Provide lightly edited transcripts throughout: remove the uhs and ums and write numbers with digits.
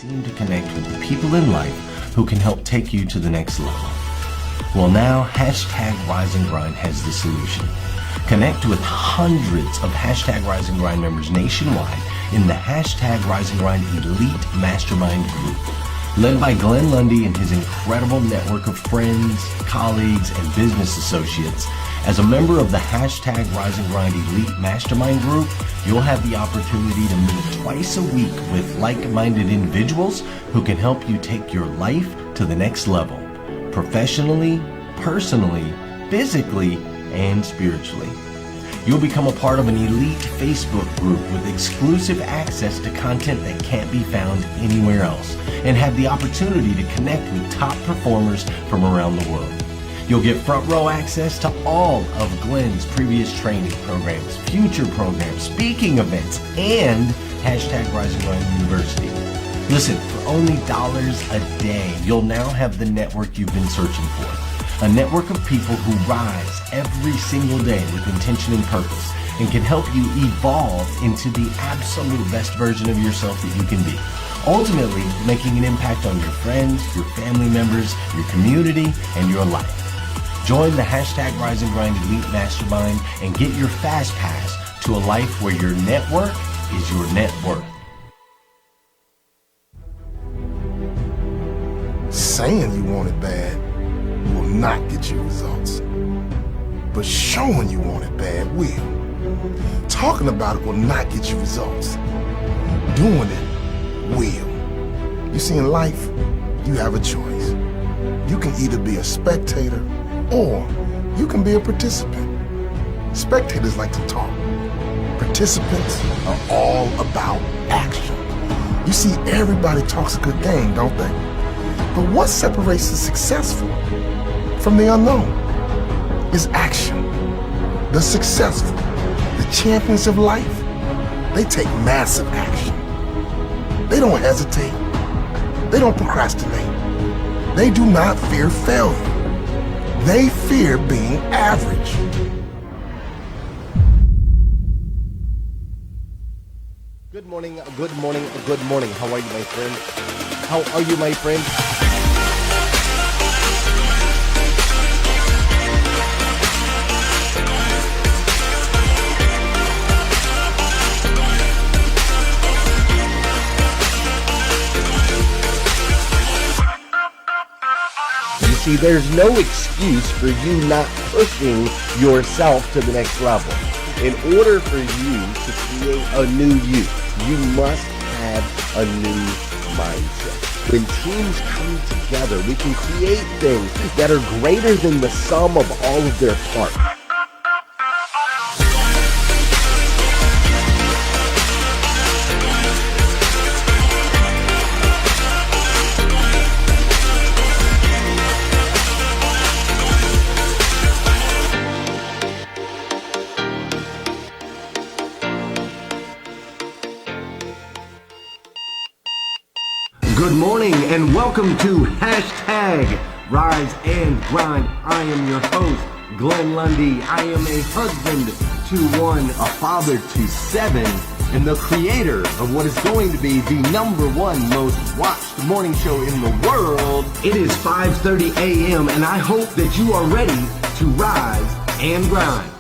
seem to connect with the people in life who can help take you to the next level. Well, now hashtag Rise and Grind has the solution. Connect with hundreds of hashtag Rise and Grind members nationwide in the hashtag Rise and Grind Elite Mastermind group. Led by Glenn Lundy and his incredible network of friends, colleagues, and business associates, as a member of the hashtag Rise and Grind Elite Mastermind group, you'll have the opportunity to meet twice a week with like-minded individuals who can help you take your life to the next level, professionally, personally, physically, and spiritually. You'll become a part of an elite Facebook group with exclusive access to content that can't be found anywhere else, and have the opportunity to connect with top performers from around the world. You'll get front row access to all of Glenn's previous training programs, future programs, speaking events, and hashtag Rise and Grind University. Listen, for only dollars a day, you'll now have the network you've been searching for. A network of people who rise every single day with intention and purpose and can help you evolve into the absolute best version of yourself that you can be. Ultimately, making an impact on your friends, your family members, your community, and your life. Join the hashtag Rise and Grind Elite Mastermind and get your fast pass to a life where your network is your net worth. Saying you want it bad will not get you results, but showing you want it bad will. Talking about it will not get you results. Doing it will. You see, in life, you have a choice. You can either be a spectator or you can be a participant. Spectators like to talk. Participants are all about action. You see, everybody talks a good game, don't they? But what separates the successful from the unknown is action. The successful, the champions of life, they take massive action. They don't hesitate. They don't procrastinate. They do not fear failure. They fear being average. Good morning, good morning, good morning. How are you, my friend? How are you, my friend? See, there's no excuse for you not pushing yourself to the next level. In order for you to create a new you must have a new mindset. When teams come together, we can create things that are greater than the sum of all of their parts. Good morning and welcome to hashtag Rise and Grind. I am your host, Glenn Lundy. I am a husband to one, a father to seven, and the creator of what is going to be the #1 most watched morning show in the world. It is 5:30 a.m. and I hope that you are ready to rise and grind.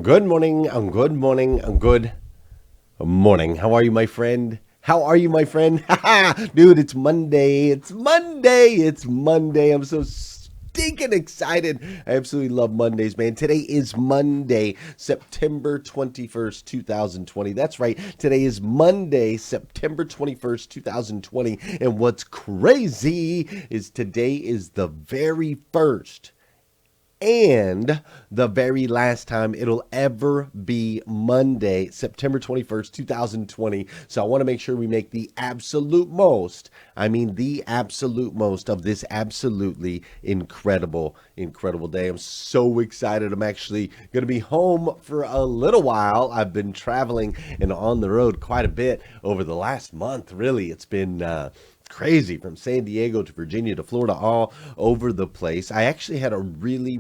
Good morning, good morning, good morning. How are you, my friend? How are you, my friend? Dude, it's Monday. It's Monday. It's Monday. I'm so stinking excited. I absolutely love Mondays, man. Today is Monday, September 21st, 2020. That's right. Today is Monday, September 21st, 2020. And what's crazy is today is the very first and the very last time it'll ever be Monday, September 21st, 2020. So I want to make sure we make the absolute most, the absolute most of this absolutely incredible day. I'm so excited. I'm actually going to be home for a little while. I've been traveling and on the road quite a bit over the last month. Really, it's been crazy, from San Diego to Virginia to Florida, all over the place. I actually had a really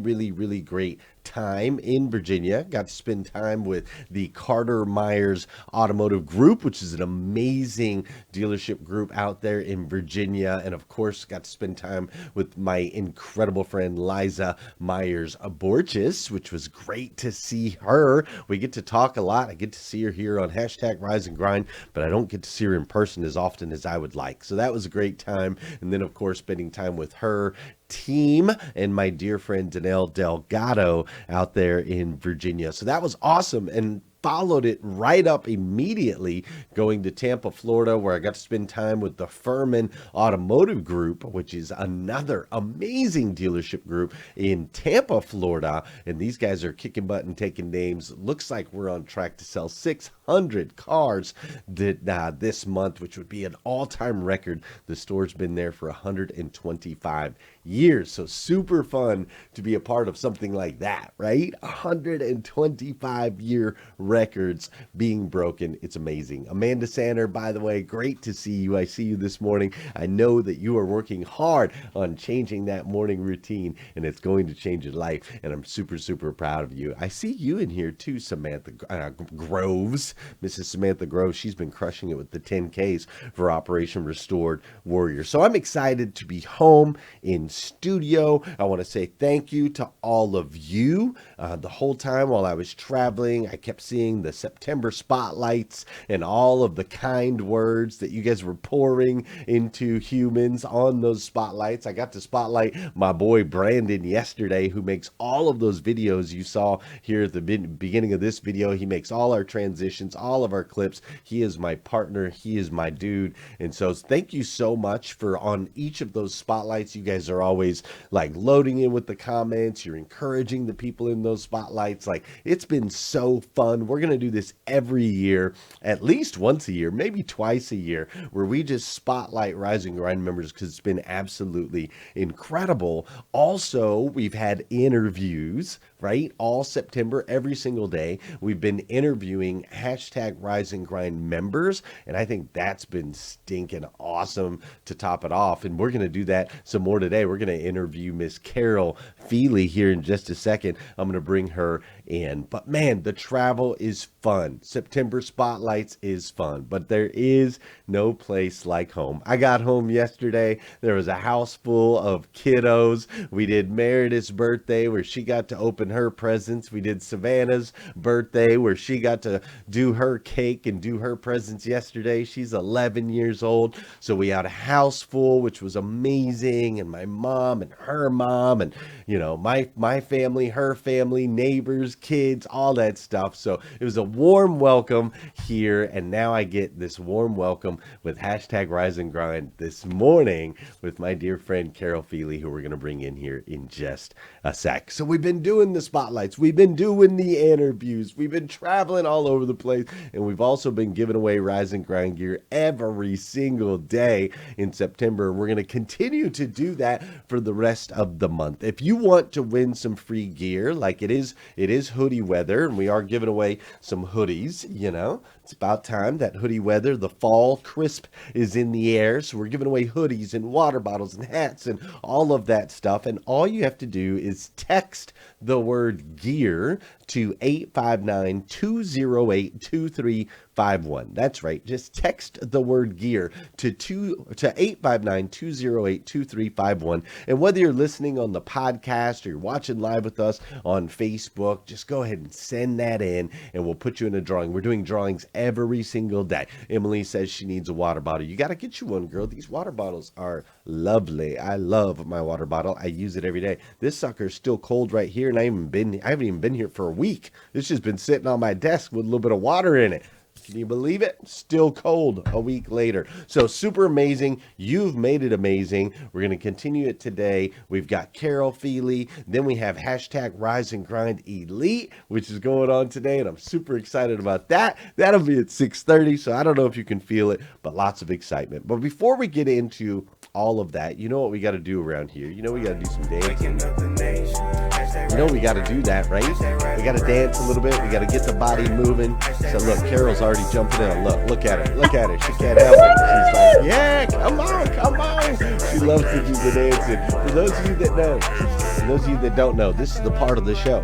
great time in Virginia. Got to spend time with the Carter Myers Automotive Group, which is an amazing dealership group out there in Virginia. And of course, got to spend time with my incredible friend Liza Myers Borges, which was great to see her. We get to talk a lot. I get to see her here on hashtag Rise and Grind, but I don't get to see her in person as often as I would like. So that was a great time. And then, of course, spending time with her team and my dear friend Danelle Delgado out there in Virginia. So that was awesome, and followed it right up immediately going to Tampa, Florida, where I got to spend time with the Furman Automotive Group, which is another amazing dealership group in Tampa, Florida. And these guys are kicking butt and taking names. Looks like we're on track to sell 600 cars this month, which would be an all-time record. The store's been there for 125 years. So super fun to be a part of something like that, right? 125-year records being broken. It's amazing. Amanda Sander, by the way, great to see you. I see you this morning. I know that you are working hard on changing that morning routine, and it's going to change your life. And I'm super, super proud of you. I see you in here too, Samantha Groves. Mrs. Samantha Groves, she's been crushing it with the 10Ks for Operation Restored Warrior. So I'm excited to be home in studio. I want to say thank you to all of you. The whole time while I was traveling, I kept seeing the September spotlights and all of the kind words that you guys were pouring into humans on those spotlights. I got to spotlight my boy Brandon yesterday, who makes all of those videos you saw here at the beginning of this video. He makes all our transitions, all of our clips. He is my partner. He is my dude. And so thank you so much for on each of those spotlights. You guys are always like loading in with the comments. You're encouraging the people in those spotlights. Like, it's been so fun. We're going to do this every year, at least once a year, maybe twice a year, where we just spotlight Rise and Grind members, because it's been absolutely incredible. Also, we've had interviews, right? All September, every single day, we've been interviewing hashtag Rise and Grind members. And I think that's been stinking awesome to top it off. And we're going to do that some more today. We're going to interview Miss Carol Feeley here in just a second. I'm going to bring her in. But man, the travel is fun. September spotlights is fun, but there is no place like home. I got home yesterday. There was a house full of kiddos. We did Meredith's birthday, where she got to open her presents. We did Savannah's birthday, where she got to do her cake and do her presents yesterday. She's 11 years old. So we had a house full, which was amazing. And my mom and her mom and, you know, my family, her family, neighbors, kids, all that stuff. So it was a warm welcome here. And now I get this warm welcome with hashtag Rise and Grind this morning with my dear friend Carol Feeley, who we're going to bring in here in just a sec. So we've been doing the spotlights. We've been doing the interviews. We've been traveling all over the place. And we've also been giving away Rise and Grind gear every single day in September. We're going to continue to do that for the rest of the month. If you want to win some free gear, like it is hoodie weather, and we are giving away some hoodies, you know, it's about time. That hoodie weather, the fall crisp is in the air. So we're giving away hoodies and water bottles and hats and all of that stuff. And all you have to do is text the word gear to 859-208-2351. That's right. Just text the word gear to 859-208-2351. And whether you're listening on the podcast or you're watching live with us on Facebook, just go ahead and send that in and we'll put you in a drawing. We're doing drawings every single day. Emily says she needs a water bottle. You got to get you one, girl. These water bottles are lovely. I love my water bottle. I use it every day. This sucker's still cold right here, and I haven't even been here for a week. It's just been sitting on my desk with a little bit of water in it. Can you believe it? Still cold a week later. So super amazing. You've made it amazing. We're going to continue it today. We've got Carol Feeley. Then we have hashtag Rise and Grind Elite, which is going on today. And I'm super excited about that. That'll be at 6:30. So I don't know if you can feel it, but lots of excitement. But before we get into all of that, you know what we got to do around here? You know we got to do some dancing. You know we got to do that, right? We got to dance a little bit. We got to get the body moving. So look, Carol's already jumping in. Look at her. Look at her. She can't help it. She's like, yeah, come on. She loves to do the dancing. For those of you that know, and those of you that don't know, this is the part of the show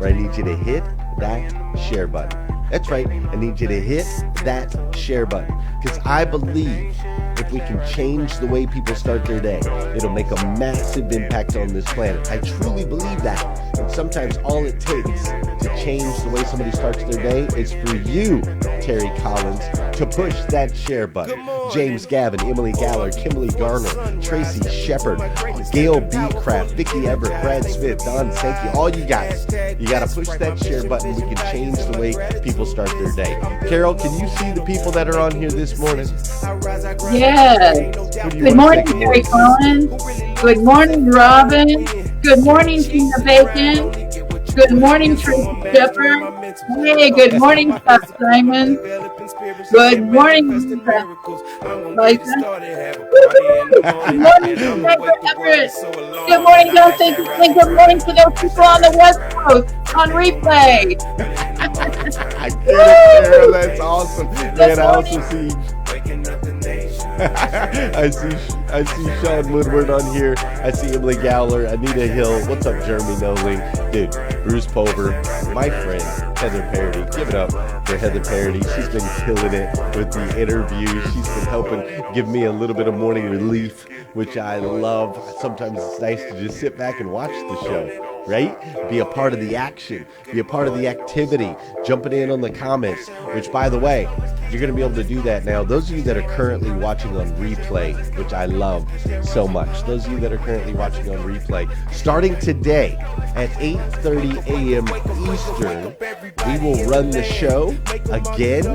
where I need you to hit that share button. That's right. I need you to hit that share button because I believe if we can change the way people start their day, it'll make a massive impact on this planet. I truly believe that. And sometimes all it takes to change the way somebody starts their day is for you, Terry Collins, to push that share button. James Gavin, Emily Galler, Kimberly Garner, Tracy Shepard, Gail B. Craft, Vicki Everett, Brad Smith, Don Sankey, all you guys. You got to push that share button. We can change the way people start their day. Carol, can you see the people that are on here this morning? Yes. Good morning, Terry Collins. Good morning, Robin. Good morning, Tina Bacon. Good morning, Tracy Shepard. Hey, good morning, Scott Simon. Good morning, Lisa. Good morning, Everett. Good morning, Don Sankey. Good morning to those people on the West Coast on replay. I get it, Carol. That's awesome. Man, I also see I see Sean Woodward on here. I see Emily Gowler, Anita Hill. What's up, Jeremy Noling? Dude, Bruce Pulver, my friend, Heather Parody. Give it up for Heather Parody. She's been killing it with the interviews. She's been helping give me a little bit of morning relief, which I love. Sometimes it's nice to just sit back and watch the show. Right? Be a part of the action. Be a part of the activity. Jumping in on the comments, which, by the way, you're going to be able to do that now. Those of you that are currently watching on replay, which I love so much. Those of you that are currently watching on replay, starting today at 8:30 a.m. Eastern, we will run the show again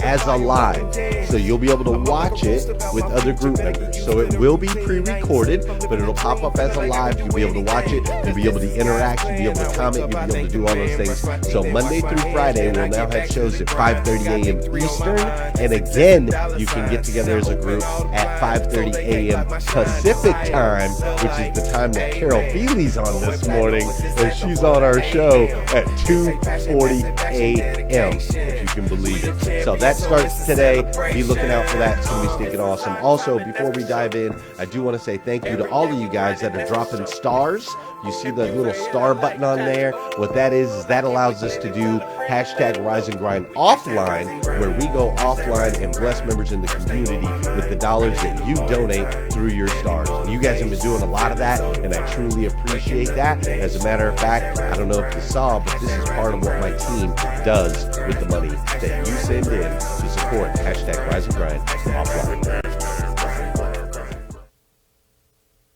as a live. So you'll be able to watch it with other group members. So it will be pre-recorded, but it'll pop up as a live. You'll be able to watch it. You'll be able to interact. You'll be able to comment. You'll be able to do all those things. So Monday through Friday, we'll now have shows at 5:30 a.m. Eastern. And again, you can get together as a group at 5:30 a.m. Pacific time, which is the time that Carol Feeley's on this morning. And she's on our show at 2:40 a.m., if you can believe it. So that starts today. Be looking out for that. It's going to be stinking awesome. Also, before we dive in, I do want to say thank you to all of you guys that are dropping stars. You see the little star button on there? What that is that allows us to do hashtag Rise and Grind offline, where we go offline and bless members in the community with the dollars that you donate through your stars. And you guys have been doing a lot of that, and I truly appreciate that. As a matter of fact, I don't know if you saw, but this is part of what my team does with the money that you send in to support hashtag Rise and Grind offline.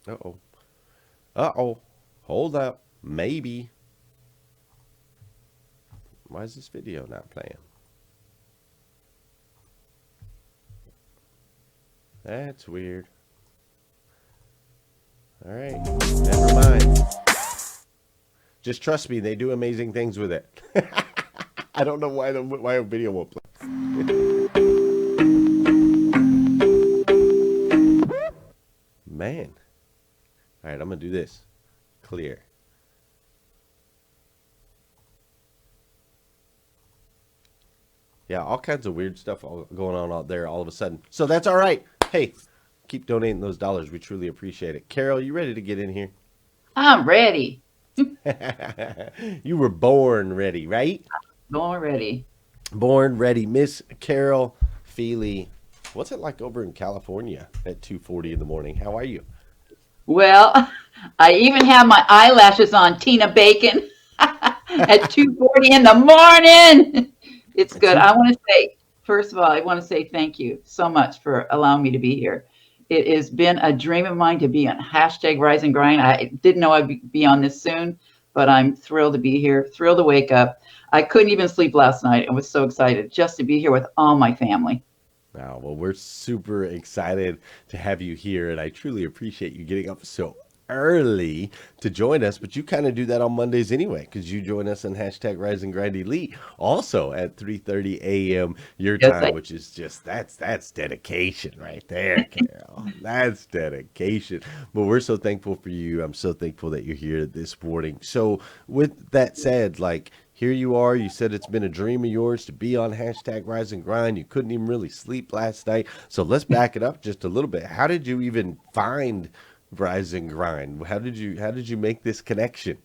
Uh-oh. Uh-oh. Hold up. Maybe. Why is this video not playing? That's weird. All right. Never mind. Just trust me. They do amazing things with it. I don't know why a video won't play. Man. All right. I'm going to do this. Clear. Yeah, all kinds of weird stuff going on out there all of a sudden. So that's all right. Hey, keep donating those dollars. We truly appreciate it. Carol, you ready to get in here? I'm ready. You were born ready, right? Born ready. Born ready. Miss Carol Feeley. What's it like over in California at 2:40 in the morning? How are you? Well, I even have my eyelashes on, Tina Bacon, at 2:40 in the morning. It's good. I want to say, first of all, I want to say thank you so much for allowing me to be here. It has been a dream of mine to be on hashtag Rise and Grind. I didn't know I'd be on this soon, but I'm thrilled to be here, thrilled to wake up. I couldn't even sleep last night. I was so excited just to be here with all my family. Wow, well, we're super excited to have you here, and I truly appreciate you getting up so early to join us, but you kind of do that on Mondays anyway, because you join us on hashtag Rise and Grind Elite also at 3:30 a.m. your time, which is just, that's dedication right there, Carol. That's dedication. But we're so thankful for you. I'm so thankful that you're here this morning. So with that said, like, here you are. You said it's been a dream of yours to be on hashtag Rise and Grind. You couldn't even really sleep last night. So let's back it up just a little bit. How did you even find Rise and Grind? How did you make this connection?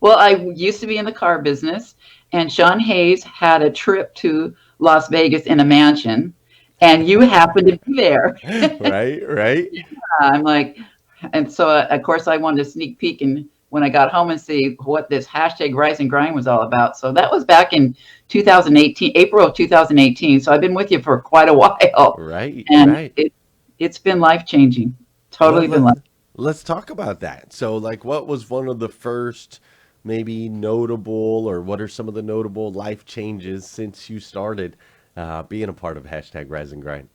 Well, I used to be in the car business, and Sean Hayes had a trip to Las Vegas in a mansion, and you happened to be there. Right, right. I'm like, and so of course I wanted to sneak peek and when I got home and see what this hashtag Rise and Grind was all about. So that was back in 2018, April of 2018. So I've been with you for quite a while, Right, and right. it's been life changing. Let, Totally been let, life. let's talk about that. So, like, what was one of the first maybe notable, or what are some of the notable life changes since you started being a part of hashtag Rise and Grind?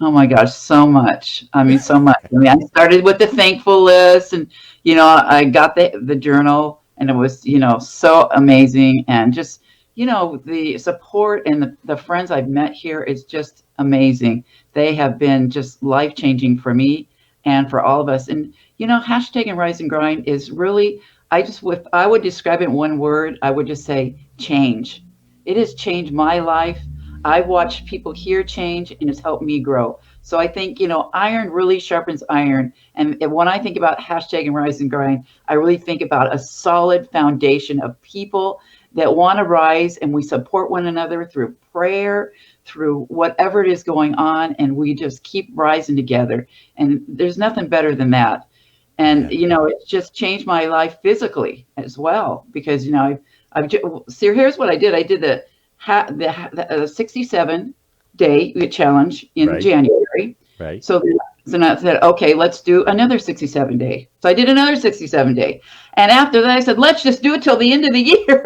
Oh my gosh, so much. I mean, so much. I mean, I started with the thankful list and, I got the journal and it was, so amazing. And just, the support and the friends I've met here is just amazing. They have been just life changing for me and for all of us. And, hashtag and rise and grind is really, if I would describe it in one word, I would just say change. It has changed my life. I've watched people here change and it's helped me grow. So I think, iron really sharpens iron. And when I think about hashtag and rise and grind, I really think about a solid foundation of people that want to rise and we support one another through prayer, through whatever it is going on. And we just keep rising together. And there's nothing better than that. And, Yeah. it's just changed my life physically as well because, so here's what I did. I did the 67 day challenge in Right, January. right. So then I said, okay, let's do another 67 day. So I did another 67 day. And after that, I said, let's just do it till the end of the year.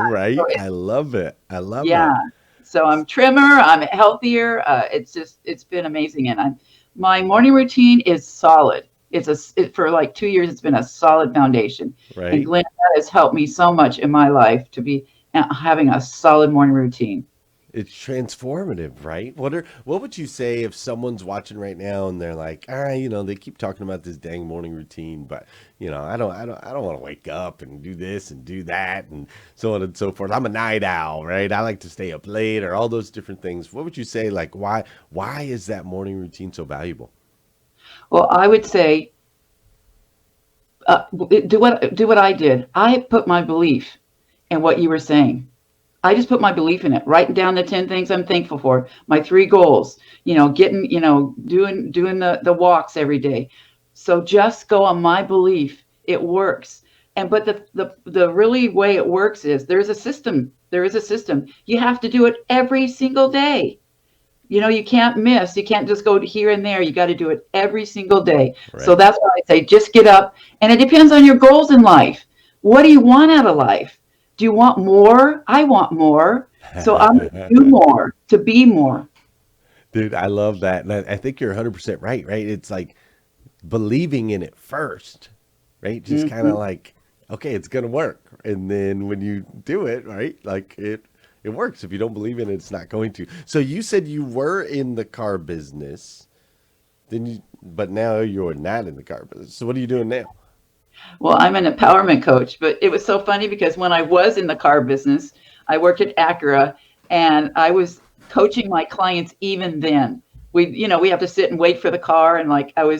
Right. I love it. I love Yeah. it. So I'm trimmer, I'm healthier. It's been amazing. And my morning routine is solid. For like 2 years, it's been a solid foundation. And Right. Glenn, that has helped me so much in my life to be having a solid morning routine. It's transformative, right? What would you say if someone's watching right now and they're like, they keep talking about this dang morning routine, but I don't want to wake up and do this and do that and so on and so forth. I'm a night owl, right? I like to stay up late or all those different things. What would you say? Like, why is that morning routine so valuable? Well, I would say do what I did. I put my belief in what you were saying. I just put my belief in it, writing down the 10 things I'm thankful for, my 3 goals, getting, doing the walks every day. So just go on my belief. It works. But the really way it works is there's a system. There is a system. You have to do it every single day. You can't miss. You can't just go to here and there. You got to do it every single day. So Right. that's why I say just get up. And it depends on your goals in life. What do you want out of life? Do you want more? I want more. So I'm going to do more, to be more. Dude, I love that. And I think you're 100% right, right? It's like believing in it first, right? Just kind of Mhm. like, okay, it's gonna work, and then when you do it, right, like it works. If you don't believe in it, it's not going to. So you said you were in the car business, but now you're not in the car business. So what are you doing now? Well, I'm an empowerment coach, but it was so funny because when I was in the car business, I worked at Acura and I was coaching my clients even then. We have to sit and wait for the car. And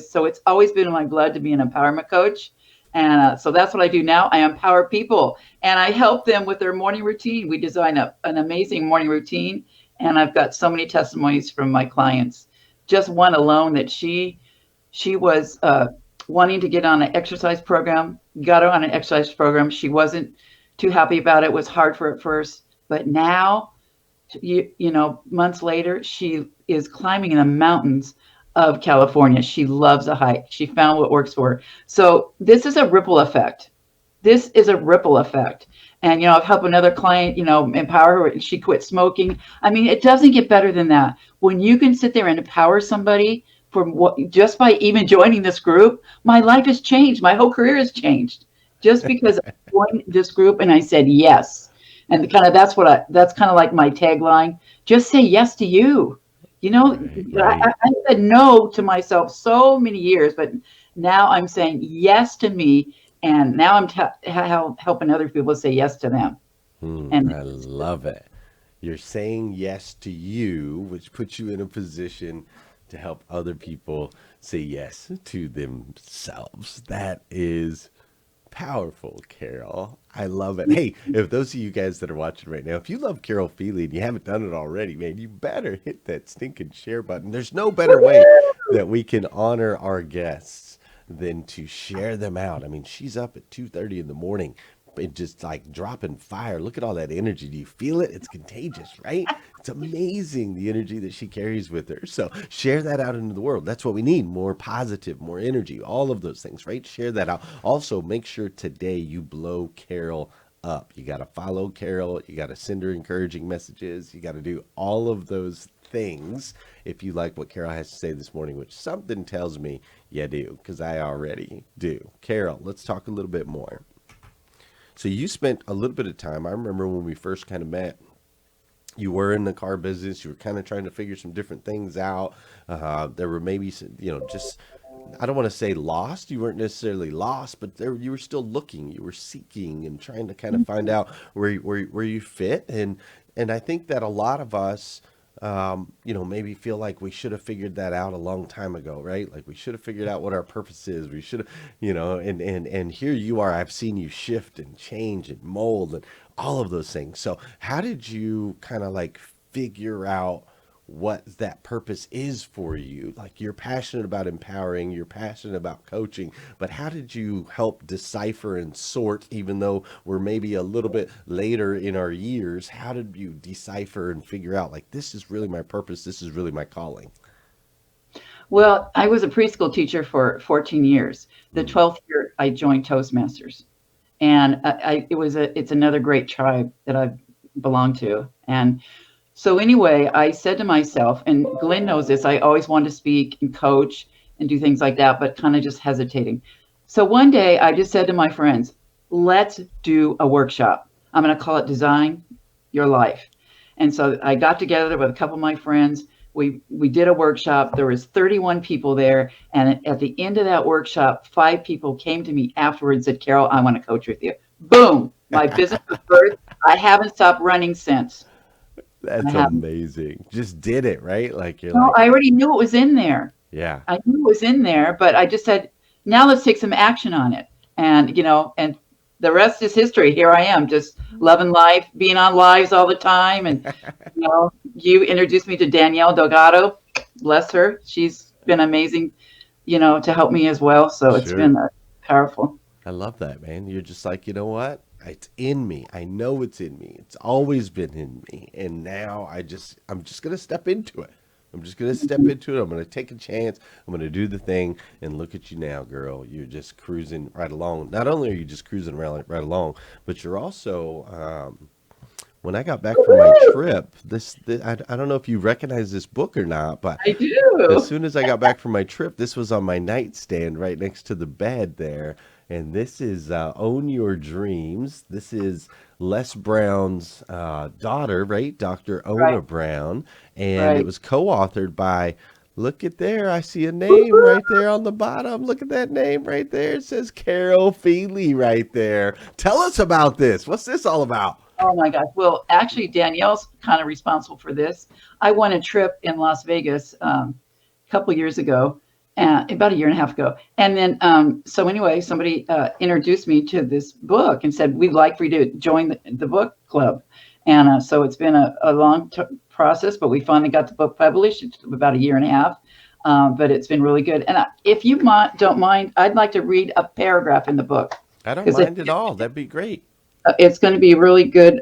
so it's always been in my blood to be an empowerment coach. And so that's what I do now. I empower people and I help them with their morning routine. We design an amazing morning routine. And I've got so many testimonies from my clients. Just one alone that she was wanting to get on an exercise program, got her on an exercise program. She wasn't too happy about it. It was hard for her at first, but now, months later, she is climbing in the mountains of California. She loves a hike. She found what works for her. So this is a ripple effect. This is a ripple effect. And, I've helped another client, empower her. And she quit smoking. I mean, it doesn't get better than that. When you can sit there and empower somebody just by even joining this group, my life has changed. My whole career has changed just because I joined this group and I said yes. And that's kind of like my tagline. Just say yes to you. Right, right. I said no to myself so many years, but now I'm saying yes to me. And now I'm helping other people say yes to them. And I love it. You're saying yes to you, which puts you in a position to help other people say yes to themselves. That is Powerful, Carol. I love it. Hey, if those of you guys that are watching right now, if you love Carol Feeley and you haven't done it already, man, you better hit that stinking share button. There's no better way that we can honor our guests than to share them out. I mean, she's up at 2:30 in the morning, it just like dropping fire. Look at all that energy. Do you feel it? It's contagious, right? It's amazing the energy that she carries with her. So share that out into the world. That's what we need. More positive, more energy, all of those things, right? Share that out. Also, make sure today you blow Carol up. You got to follow Carol. You got to send her encouraging messages. You got to do all of those things if you like what Carol has to say this morning, which something tells me you do, because I already do. Carol, let's talk a little bit more. So you spent a little bit of time. I remember when we first kind of met, you were in the car business. You were kind of trying to figure some different things out. There were maybe some, just, I don't want to say lost. You weren't necessarily lost, but you were still looking. You were seeking and trying to kind of find out where you fit. And I think that a lot of us, maybe feel like we should have figured that out a long time ago, right? Like we should have figured out what our purpose is. We should have, and here you are. I've seen you shift and change and mold and all of those things. So how did you kind of like figure out what that purpose is for you? Like you're passionate about empowering, you're passionate about coaching, but how did you help decipher and sort, even though we're maybe a little bit later in our years, how did you decipher and figure out like, this is really my purpose, this is really my calling? Well, I was a preschool teacher for 14 years. The 12th year I joined Toastmasters, and it's another great tribe that I belong to. And so anyway, I said to myself, and Glenn knows this, I always wanted to speak and coach and do things like that, but kind of just hesitating. So one day I just said to my friends, let's do a workshop. I'm going to call it Design Your Life. And so I got together with a couple of my friends. We did a workshop. There was 31 people there. And at the end of that workshop, 5 people came to me afterwards and said, Carol, I want to coach with you. Boom. My business was birthed. I haven't stopped running since. That's amazing. Just did it, right? Like I already knew it was in there. Yeah. I knew it was in there, but I just said, now let's take some action on it. And, and the rest is history. Here I am, just loving life, being on lives all the time. And, you introduced me to Danielle Delgado. Bless her. She's been amazing, to help me as well. So It's been powerful. I love that, man. You're just like, you know what? It's in me. I know it's in me. It's always been in me. And now I'm just going to step into it. I'm just going to step into it. I'm going to take a chance. I'm going to do the thing. And look at you now, girl. You're just cruising right along. Not only are you just cruising right along, but you're also, when I got back from my trip, I don't know if you recognize this book or not, but I do. As soon as I got back from my trip, this was on my nightstand right next to the bed there. And this is Own Your Dreams. This is Les Brown's daughter, right? Dr. Ona Brown. And it was co-authored by, look at there. I see a name right there on the bottom. Look at that name right there. It says Carol Feeley right there. Tell us about this. What's this all about? Oh my gosh. Well, actually, Danielle's kind of responsible for this. I won a trip in Las Vegas a couple years ago. About a year and a half ago. And then, so anyway, somebody introduced me to this book and said, we'd like for you to join the book club. And so it's been a long process, but we finally got the book published. It took about a year and a half, but it's been really good. And if you don't mind, I'd like to read a paragraph in the book. I don't mind at all. That'd be great. It's going to be really good.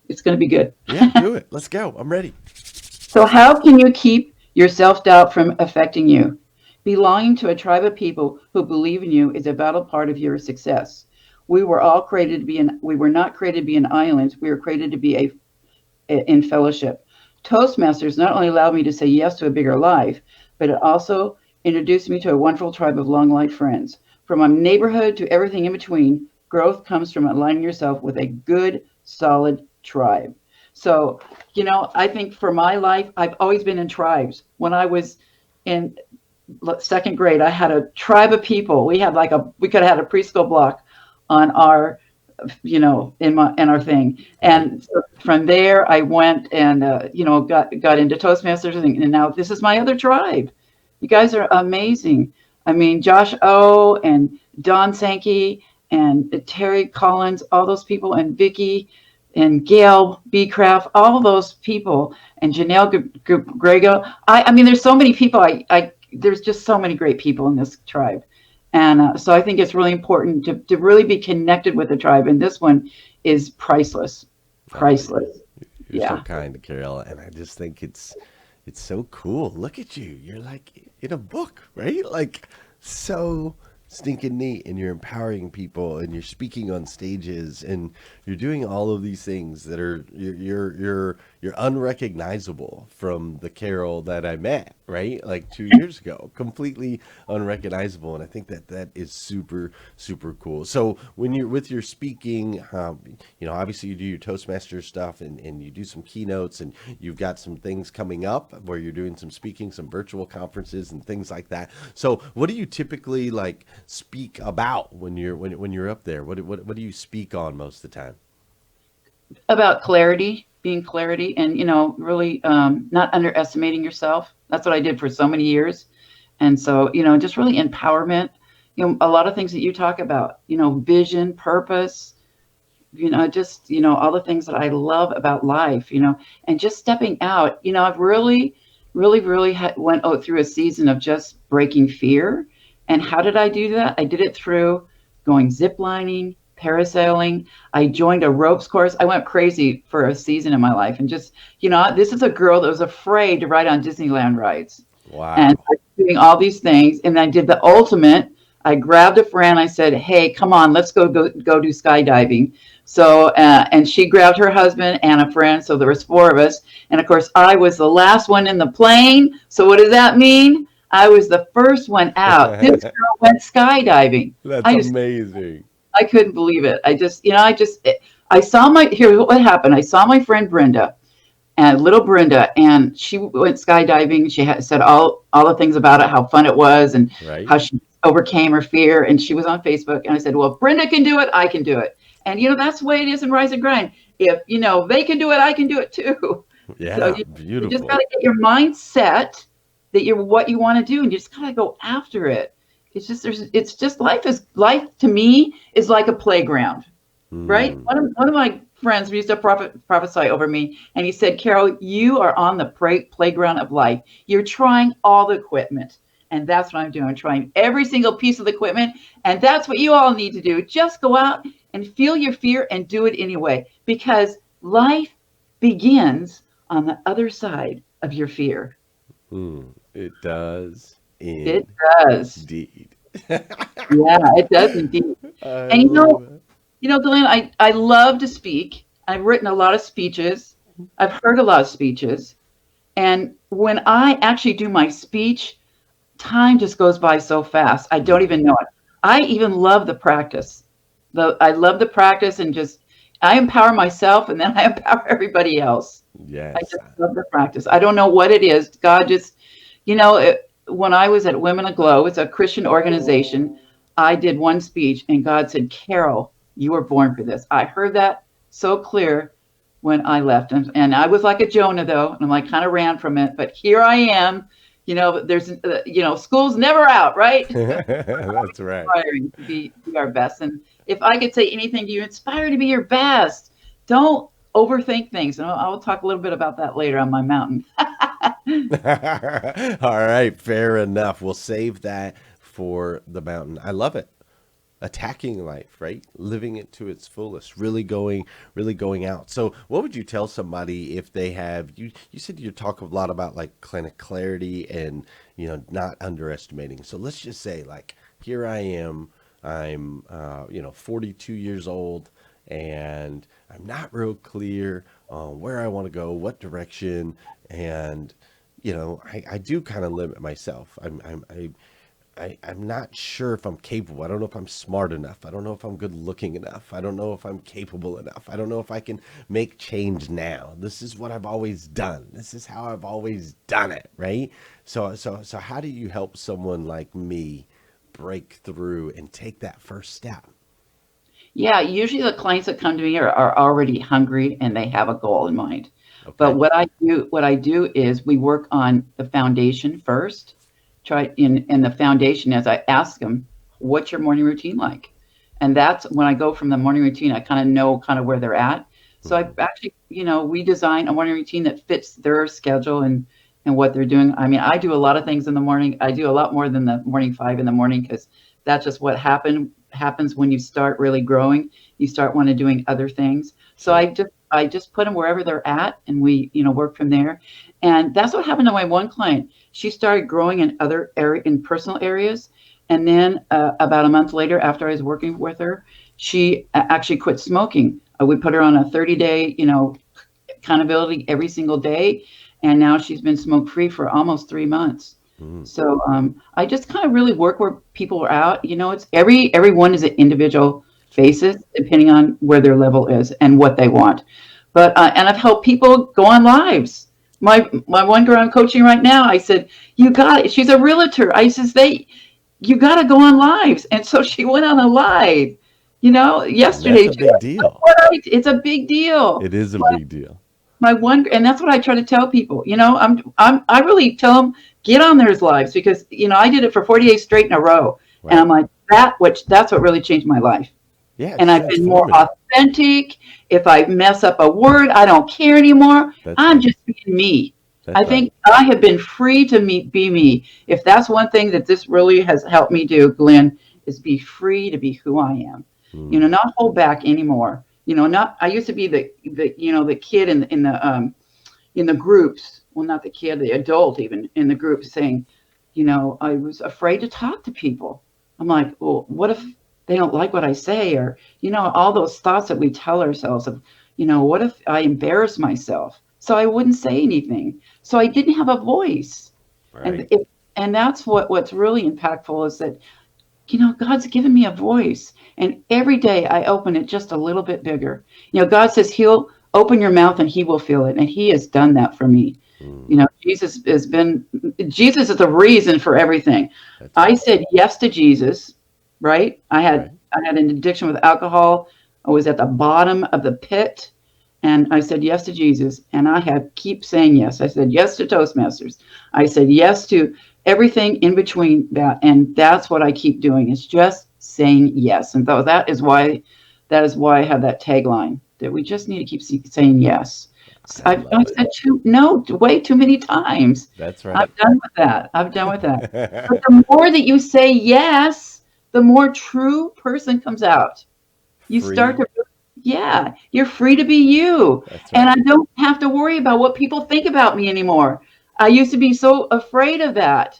It's going to be good. Yeah, do it. Let's go. I'm ready. So how can you keep your self-doubt from affecting you? Belonging to a tribe of people who believe in you is a vital part of your success. We were not created to be an island. We were created to be in fellowship. Toastmasters not only allowed me to say yes to a bigger life, but it also introduced me to a wonderful tribe of long life friends. From a neighborhood to everything in between, growth comes from aligning yourself with a good, solid tribe. So, I think for my life, I've always been in tribes. When I was in second grade, I had a tribe of people. We had we could have had a preschool block on our, in our thing. And so from there, I went and, got into Toastmasters, and now this is my other tribe. You guys are amazing. I mean, Josh O and Don Sankey and Terry Collins, all those people, and Vicky and Gail B. Craft, all those people, and Janelle Grego. I mean, there's so many people. There's just so many great people in this tribe. And so I think it's really important to really be connected with the tribe. And this one is priceless. Priceless. You're Yeah. so kind, Carol, and I just think it's so cool. Look at you. You're like in a book, right? Like so stinking neat, and you're empowering people, and you're speaking on stages, and you're doing all of these things that are you're unrecognizable from the Carol that I met, right? Like 2 years ago, completely unrecognizable, and I think that is super cool. So when you're with your speaking, obviously you do your Toastmaster stuff, and you do some keynotes, and you've got some things coming up where you're doing some speaking, some virtual conferences and things like that. So what do you typically like speak about when you're up there? What do you speak on most of the time? About clarity, being clarity, and really not underestimating yourself. That's what I did for so many years. And so just really empowerment, a lot of things that you talk about, vision, purpose, just all the things that I love about life, and just stepping out. I've really went through a season of just breaking fear. And how did I do that? I did it through going ziplining, parasailing. I joined a ropes course. I went crazy for a season in my life, and just this is a girl that was afraid to ride on Disneyland rides. Wow. And I was doing all these things, and I did the ultimate. I grabbed a friend. I said, "Hey, come on, let's go do skydiving." So, and she grabbed her husband and a friend. So there was four of us. And of course, I was the last one in the plane. So what does that mean? I was the first one out. This girl went skydiving. That's amazing. I couldn't believe it. I saw here's what happened. I saw my friend Brenda, and little Brenda, and she went skydiving. She said all the things about it, how fun it was, and Right. how she overcame her fear. And she was on Facebook, and I said, well, if Brenda can do it, I can do it. And that's the way it is in Rise and Grind. If they can do it, I can do it too. Yeah, So you beautiful. just got to get your mind set that you're what you want to do, and you just got to go after it. It's just life to me is like a playground, right? One of my friends used to prophesy over me, and he said, Carol, you are on the playground of life. You're trying all the equipment, and that's what I'm doing. I'm trying every single piece of the equipment, and that's what you all need to do. Just go out and feel your fear and do it anyway, because life begins on the other side of your fear. It does. It does. Indeed. Yeah, it does indeed. And Glenn, I love to speak. I've written a lot of speeches. I've heard a lot of speeches. And when I actually do my speech, time just goes by so fast. I don't even know it. I even love the practice. I love the practice, and just I empower myself, and then I empower everybody else. Yes. I just love the practice. I don't know what it is. God just, when I was at Women Aglow, it's a Christian organization, I did one speech, and God said, Carol, you were born for this. I heard that so clear when I left. And I was like a Jonah, though, and I'm like kind of ran from it. But here I am. There's, school's never out, right? That's right. Inspiring to be our best. And if I could say anything to you, inspire to be your best. Don't overthink things. And I'll talk a little bit about that later on my mountain. All right, fair enough. We'll save that for the mountain. I love it. Attacking life, right? Living it to its fullest, really going out. So what would you tell somebody if they have, you said you talk a lot about like kind of clarity and, not underestimating. So let's just say like, here I am, I'm, 42 years old, and I'm not real clear on where I want to go, what direction. And, I do kind of limit myself. I'm not sure if I'm capable. I don't know if I'm smart enough. I don't know if I'm good looking enough. I don't know if I'm capable enough. I don't know if I can make change now. This is what I've always done. This is how I've always done it, right? So how do you help someone like me break through and take that first step? Yeah, usually the clients that come to me are already hungry and they have a goal in mind. Okay. But what I do is we work on the foundation first. Try in the foundation, as I ask them, what's your morning routine like? And that's when I go from the morning routine, I kind of know kind of where they're at. So I actually, we design a morning routine that fits their schedule and what they're doing. I mean, I do a lot of things in the morning. I do a lot more than the morning 5 in the morning, because that's just what happens when you start really growing. You start wanting doing other things. So I just put them wherever they're at, and we, work from there. And that's what happened to my one client. She started growing in in personal areas. And then about a month later, after I was working with her, she actually quit smoking. We put her on a 30-day, accountability every single day. And now she's been smoke free for almost 3 months. So I just kind of really work where people are out. It's everyone is an individual basis, depending on where their level is and what they want. But and I've helped people go on lives. My one girl I'm coaching right now, I said, you got it. She's a realtor. I says, you got to go on lives. And so she went on a live, yesterday. That's a big deal. It's a big deal. It is a big deal. And that's what I try to tell people. I really tell them, get on their lives, because I did it for 40 days straight in a row, Right. and I'm like that's what really changed my life. Yeah, And I've been more authentic. If I mess up a word, I don't care anymore. I'm just being me. I think I have been free to be me. If that's one thing that this really has helped me do, Glenn, is be free to be who I am. Not hold back anymore. I used to be the kid in the groups. Well, not the kid, the adult even in the group, saying, I was afraid to talk to people. I'm like, well, what if they don't like what I say? Or, all those thoughts that we tell ourselves of, what if I embarrass myself? So I wouldn't say anything. So I didn't have a voice. Right. And that's what's really impactful, is that, God's given me a voice, and every day I open it just a little bit bigger. God says he'll open your mouth and he will fill it. And he has done that for me. Jesus is the reason for everything. I said yes to Jesus, right? I had an addiction with alcohol. I was at the bottom of the pit, and I said yes to Jesus. And I keep saying yes. I said yes to Toastmasters. I said yes to everything in between that. And that's what I keep doing, is just saying yes. And so that is why I have that tagline, that we just need to keep saying yes. I've said no way too many times. That's right. I've done with that. But the more that you say yes, the more true person comes out. You start to, you're free to be you. Right. And I don't have to worry about what people think about me anymore. I used to be so afraid of that.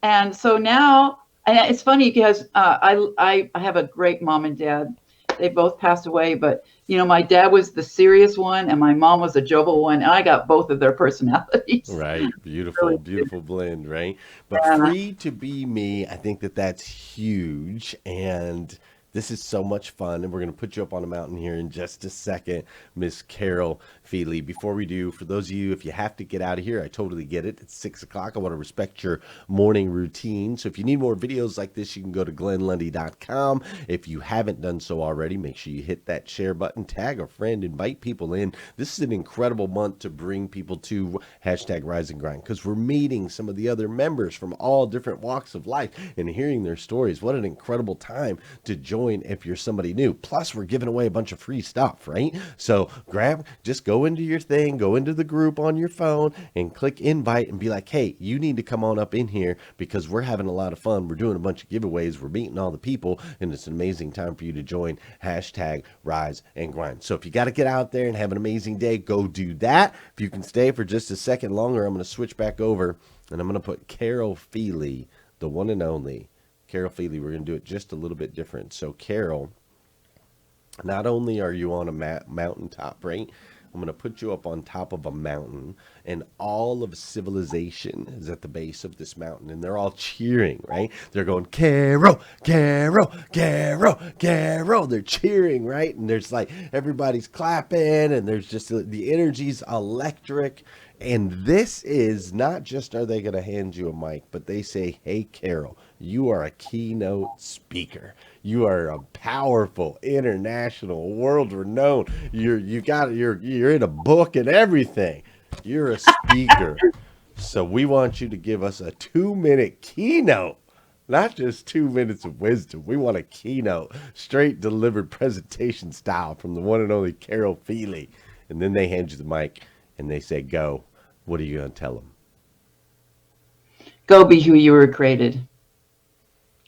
And so now, and it's funny because I have a great mom and dad. They both passed away, but my dad was the serious one and my mom was the jovial one, and I got both of their personalities. Right. Beautiful, really beautiful blend, right? But free to be me, I think that's huge. And this is so much fun, and we're going to put you up on a mountain here in just a second, Miss Carol Feeley. Before we do, for those of you, if you have to get out of here, I totally get it. It's 6 o'clock. I want to respect your morning routine. So if you need more videos like this, you can go to glennlundy.com. If you haven't done so already, make sure you hit that share button, tag a friend, invite people in. This is an incredible month to bring people to #RiseAndGrind, because we're meeting some of the other members from all different walks of life and hearing their stories. What an incredible time to join if you're somebody new. Plus, we're giving away a bunch of free stuff, right? So just go into your thing, go into the group on your phone and click invite and be like, hey, you need to come on up in here, because we're having a lot of fun. We're doing a bunch of giveaways. We're meeting all the people, and it's an amazing time for you to join #RiseAndGrind. So if you got to get out there and have an amazing day, go do that. If you can stay for just a second longer, I'm going to switch back over, and I'm going to put Carol Feeley, the one and only Carol Feeley. We're going to do it just a little bit different. So Carol, not only are you on a mountaintop, right? I'm going to put you up on top of a mountain, and all of civilization is at the base of this mountain, and they're all cheering, right? They're going, Carol, Carol, Carol, Carol. They're cheering, right? And there's like, everybody's clapping, and there's just, the energy's electric. And this is not just, are they going to hand you a mic, but they say, hey, Carol, you are a keynote speaker. You are a powerful, international, world-renowned. You're in a book and everything. You're a speaker. So we want you to give us a 2-minute keynote. Not just 2 minutes of wisdom. We want a keynote, straight delivered presentation style from the one and only Carol Feeley. And then they hand you the mic and they say, go. What are you going to tell them? Go be who you were created.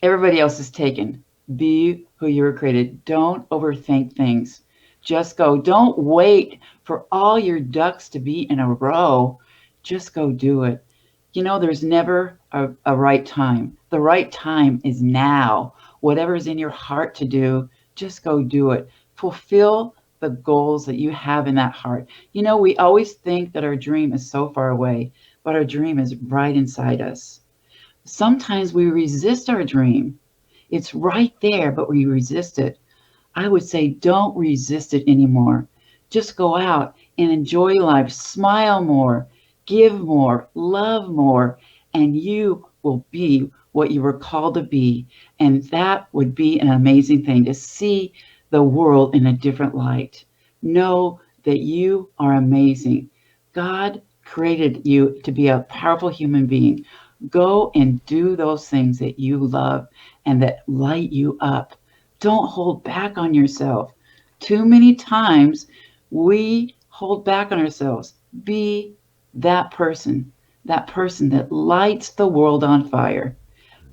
Everybody else is taken. Be who you were created. Don't overthink things. Just go. Don't wait for all your ducks to be in a row. Just go do it. You know, there's never a right time. The right time is now. Whatever's in your heart to do, just go do it. Fulfill the goals that you have in that heart. You know, we always think that our dream is so far away, but our dream is right inside us. Sometimes we resist our dream. It's right there, but we resist it. I would say don't resist it anymore. Just go out and enjoy life. Smile more, give more, love more, and you will be what you were called to be. And that would be an amazing thing, to see the world in a different light. Know that you are amazing. God created you to be a powerful human being. Go and do those things that you love and that light you up. Don't hold back on yourself. Too many times we hold back on ourselves. Be that person that lights the world on fire.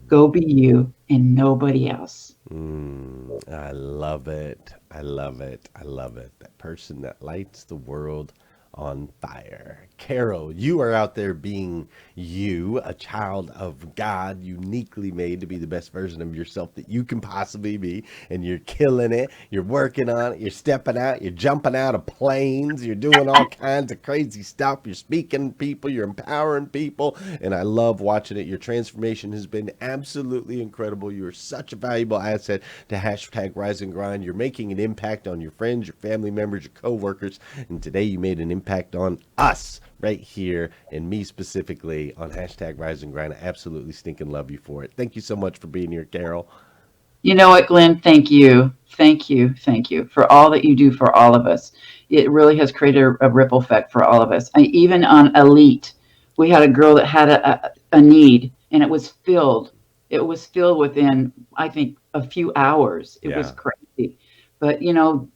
Go be you and nobody else. I love it. I love it. I love it. That person that lights the world on fire. Carol, you are out there being you, a child of God, uniquely made to be the best version of yourself that you can possibly be, and you're killing it. You're working on it. You're stepping out. You're jumping out of planes. You're doing all kinds of crazy stuff. You're speaking to people. You're empowering people, and I love watching it. Your transformation has been absolutely incredible. You are such a valuable asset to hashtag Rise and Grind. You're making an impact on your friends, your family members, your coworkers, and today you made an impact on us right here, and me specifically, on hashtag Rise and Grind. I absolutely stinking love you for it. Thank you so much for being here, Carol. You know what, Glenn? Thank you. Thank you. Thank you for all that you do for all of us. It really has created a ripple effect for all of us. Even on Elite, we had a girl that had a need, and it was filled. It was filled within, I think, a few hours. It was crazy. But, you know,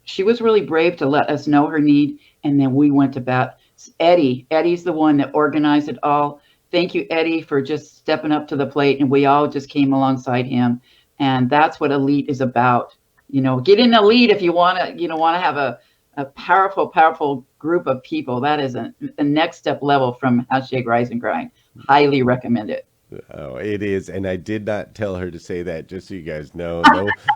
she was really brave to let us know her need, and then we went about. Eddie's the one that organized it all. Thank you, Eddie, for just stepping up to the plate, and we all just came alongside him. And that's what Elite is about. You know, get in Elite if you want to have a powerful group of people. That is a next step level from hashtag Rise and Grind. Highly recommend it. Oh, it is. And I did not tell her to say that, just so you guys know.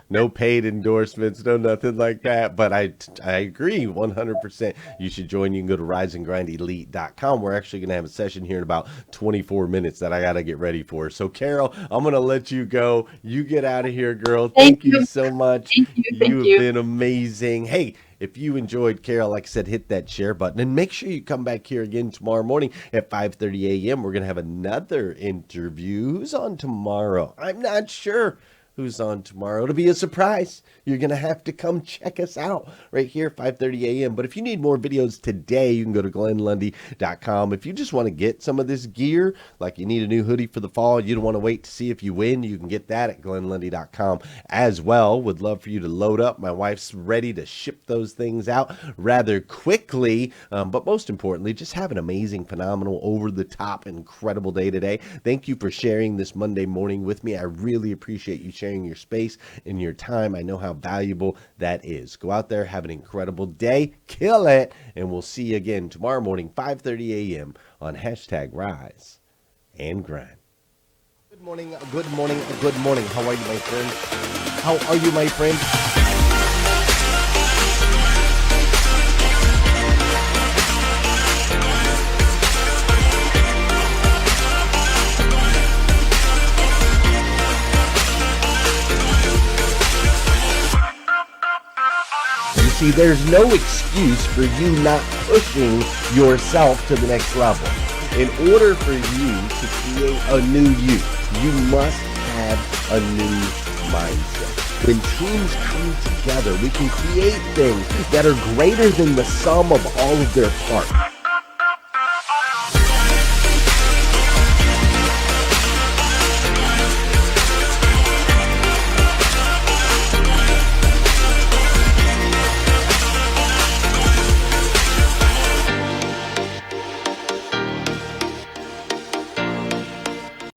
No paid endorsements, no nothing like that. But I agree 100%. You should join. You can go to riseandgrindelite.com. We're actually going to have a session here in about 24 minutes that I got to get ready for. So, Carol, I'm going to let you go. You get out of here, girl. Thank you so much. Thank you. You've been amazing. Hey, if you enjoyed Carol, like I said, hit that share button, and make sure you come back here again tomorrow morning at 5:30 a.m. We're going to have another interview. Who's on tomorrow? I'm not sure who's on tomorrow. It'll be a surprise. You're going to have to come check us out right here at 5:30 a.m. But if you need more videos today, you can go to glennlundy.com. If you just want to get some of this gear, like you need a new hoodie for the fall, you don't want to wait to see if you win, you can get that at glennlundy.com as well. Would love for you to load up. My wife's ready to ship those things out rather quickly. But most importantly, just have an amazing, phenomenal, over-the-top, incredible day today. Thank you for sharing this Monday morning with me. I really appreciate you sharing your space and your time. I know how valuable that is. Go out there, have an incredible day, kill it, and we'll see you again tomorrow morning, 5:30 a.m. on hashtag Rise and Grind. Good morning, good morning, good morning. How are you, my friend? How are you, my friend? See, there's no excuse for you not pushing yourself to the next level. In order for you to create a new you must have a new mindset. When teams come together, we can create things that are greater than the sum of all of their parts.